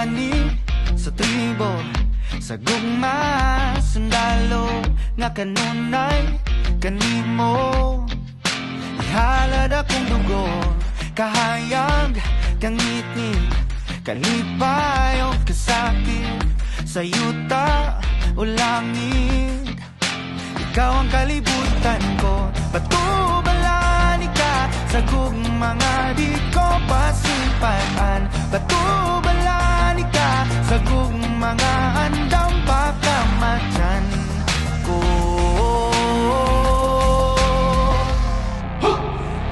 ani sa tribo, sa gugma, sundalo nga kanunay kanimo. Ihalad akong dugo, kahayag, kangitid, kalipay o kasakit, sa yuta o langit. Ikaw ang kalibutan ko, batubalani ka sa mga di ko pasimpatan. Batubalani ka sa mga andang pagkamatyan ko.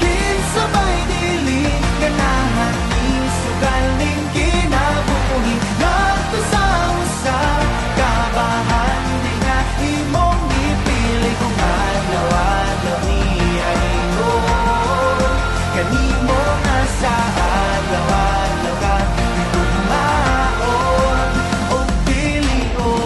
Kinsabay diling ganahan ni sugaling kinabuhi. Nato sa usa kabahan di nga imong ipili kung adlaw-adlaw niya ingon. Kanimo nga sa adlaw-adlaw ka tugmaon o pilion.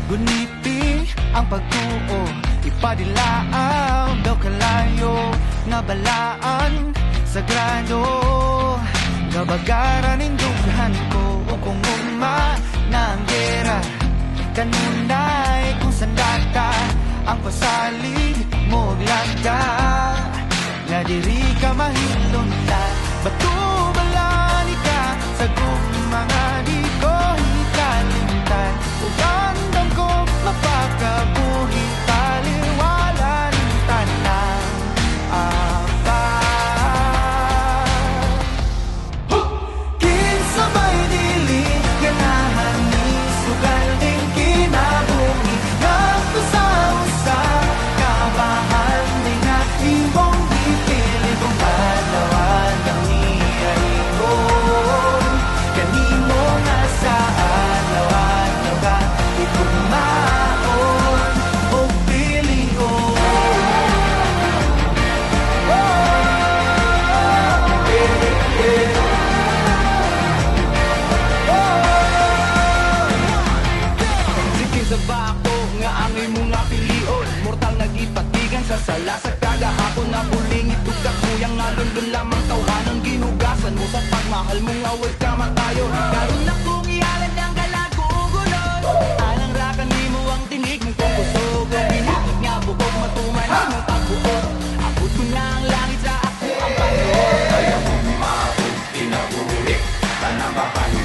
Gunipi ang pagtuo, ipadilaaw daw kalayo nga balaan sagrado. Kabagaran indughan ko o kung uma na ang gera kanunay kung sandata ang pasalig mo glagda nga diri ka mahilunta. Batubalani ka sa mga di ko hikalimtan. Ugandang ko mapakabuhi taliwala ng tanang kinsabay dili ganahan ni sugal din kinabuhi. Nato sa usa kabahan di nga imong ipili kung adlaw-adlaw niya ingon. Kanimo nga sa adlaw-adlaw ka itugmaon o pilion. Sige sa bako nga ang imong napilion, mortal nagipatigan sa sala sa kagahapon na buling itugak mo yang alundun lamang tawhanon ginugasan mo sa pagmahal mong away ka matayon. Karon na kong iyalan ang galagugunon, alang rakan nimo ang tinig mong kung kusog ang binigit nga bukog matuman mong pagbuot. Abot ko na ang langit sa ako ang panahon. Kaya mo maabot, tinabulik, tanang kapahin